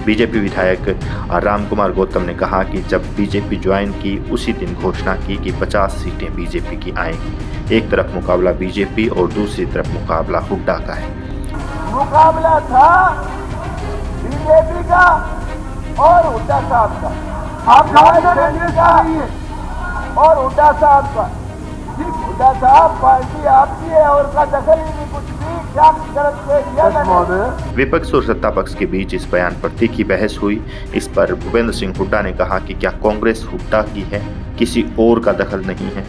BJP विधायक रामकुमार गौतम ने कहा कि जब बीजेपी ज्वाइन की उसी दिन घोषणा की कि 50 सीटें बीजेपी की आएंगी। एक तरफ मुकाबला बीजेपी और दूसरी तरफ मुकाबला हुड्डा का है। मुकाबला था बीजेपी का और हुड्डा साहब का, आप और हुड्डा साहब का। हुड्डा साहब पार्टी आपकी है और का दखल ही नहीं, कुछ भी क्या गलत किया। विपक्ष और सत्ता पक्ष के बीच इस बयान पर तीखी बहस हुई। इस पर भूपेंद्र सिंह हुड्डा ने कहा कि क्या कांग्रेस हुड्डा की है, किसी और का दखल नहीं है।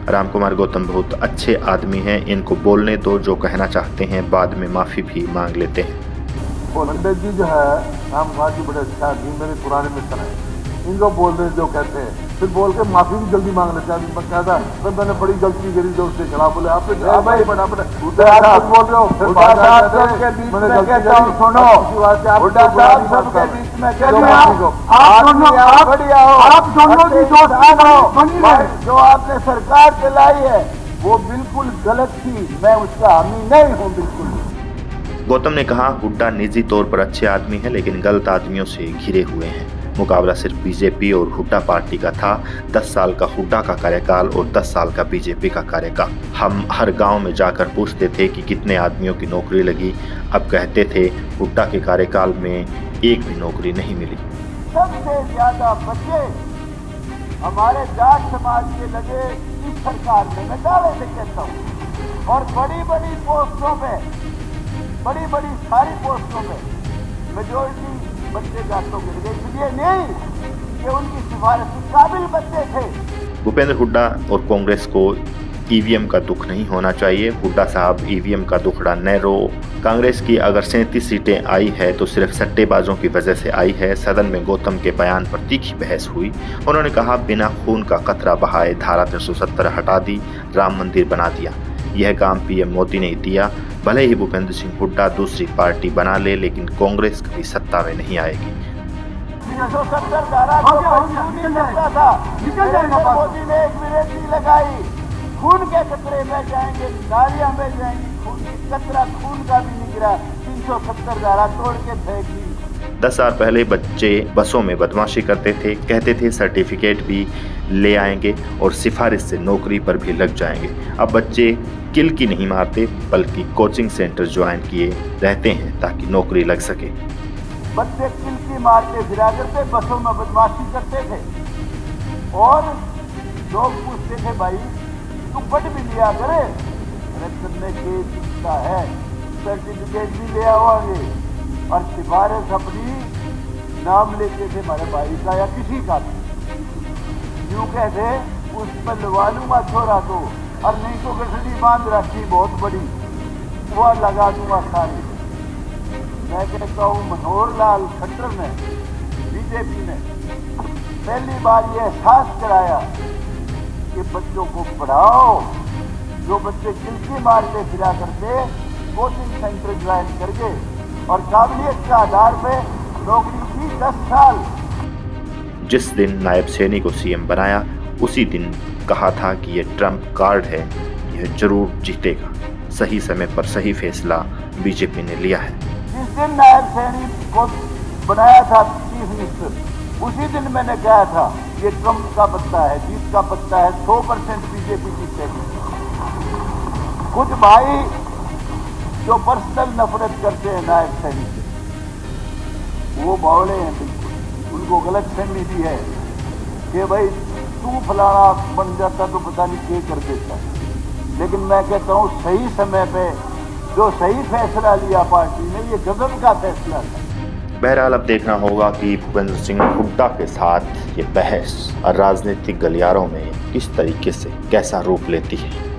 रामकुमार गौतम बहुत अच्छे आदमी हैं, इनको बोलने दो, जो कहना चाहते हैं बाद में माफी भी मांग लेते हैं। पंडित जी जो है रामकुमार जी बड़े अच्छा आदमी, मेरे पुराने मित्र हैं, इनको बोल रहे जो कहते हैं फिर बोल के माफी भी जल्दी मांग लेते हैं। कहता है मैंने बड़ी गलती करी जो उसके खिलाफ बोले आपने बोल रहे हो जो आपने सरकार चलाई है वो बिल्कुल गलत थी, मैं उसका हामी नहीं हूँ बिल्कुल। गौतम ने कहा हुड्डा निजी तौर पर अच्छे आदमी हैं लेकिन गलत आदमियों से घिरे हुए हैं। मुकाबला सिर्फ बीजेपी और हुड्डा पार्टी का था। 10 साल का हुड्डा का कार्यकाल और 10 साल का बीजेपी का कार्यकाल। हम हर गांव में जाकर पूछते थे कि कितने आदमियों की नौकरी लगी। अब कहते थे हुड्डा के कार्यकाल में एक भी नौकरी नहीं मिली। सबसे ज्यादा बच्चे हमारे जाट समाज के लगे इस सरकार में, मैं दावे से कहता हूँ, और बड़ी बड़ी पोस्टों में, बड़ी बड़ी सारी पोस्टों में मेजोरिटी बच्चे जाटों के लिए, इसलिए नहीं कि उनकी सिफारिश के काबिल बच्चे थे। भूपेंद्र हुड्डा और कांग्रेस को ईवीएम का दुख नहीं होना चाहिए। हुड्डा साहब ईवीएम का दुखड़ा न रो। कांग्रेस की अगर 37 सीटें आई है तो सिर्फ सट्टेबाजों की वजह से आई है। सदन में गौतम के बयान पर तीखी बहस हुई। उन्होंने कहा बिना खून का कतरा बहाए धारा 370 हटा दी, राम मंदिर बना दिया। यह काम पीएम मोदी ने दिया। भले ही भूपेंद्र सिंह हुड्डा दूसरी पार्टी बना ले लेकिन कांग्रेस कभी सत्ता में नहीं आएगी। 370 धारा को था, मोदी ने एक विरोधी लगाई, खून के कतरे में जाएंगे, नालियां में जाएंगी, खून की कतरा खून का भी नहीं गिरा, 370 धारा तोड़ के फेंक दी। 10 साल पहले बच्चे बसों में बदमाशी करते थे, कहते थे सर्टिफिकेट भी ले आएंगे और सिफारिश से नौकरी पर भी लग जाएंगे। अब बच्चे किल की नहीं मारते बल्कि कोचिंग सेंटर ज्वाइन किए रहते हैं ताकि नौकरी लग सके। बच्चे किल की मारते फिरा करते, बसों में बदमाशी करते थे और लोग पूछते थे भाई तू पढ़ भी लिया करे, तुमने केस का है सर्टिफिकेट भी ले आओगे, और सिफारिश अपनी नाम लेते थे हमारे भाई का या किसी का, यूं कहते उस पर लगा लूंगा छोरा तो, और नहीं तो गठड़ी बांध रखी बहुत बड़ी, वह लगा दूंगा सारी। मैं कहता हूँ मनोहर लाल खट्टर ने, बीजेपी ने पहली बार ये एहसास कराया कि बच्चों को पढ़ाओ। जो बच्चे गिलकी मारते फिरा करते कोचिंग सेंटर ज्वाइन करके और काबिलियत के आधार पे नौकरी की 10 साल। जिस दिन नायब सैनी को सीएम बनाया उसी दिन कहा था कि यह ट्रम्प कार्ड है, यह जरूर जीतेगा। सही समय पर सही फैसला बीजेपी ने लिया है। जिस दिन नायब सैनी को बनाया था चीफ मिनिस्टर, उसी दिन मैंने कहा था ये ट्रम्प का पत्ता है, जीत का पत्ता है, 100% बीजेपी जीतेगी। कुछ भाई जो पर्सनल नफरत करते हैं नायब सैनी से, वो बावले हैं बिल्कुल, उनको गलत फहमी भी है कि भाई तू फलाना बन जाता तो पता नहीं क्या कर देता। लेकिन मैं कहता हूँ सही समय पे जो सही फैसला लिया पार्टी ने, ये गजब का फैसला था। बहरहाल अब देखना होगा कि भूपेंद्र सिंह हुड्डा के साथ ये बहस राजनीतिक गलियारों में किस तरीके से कैसा रूप लेती है।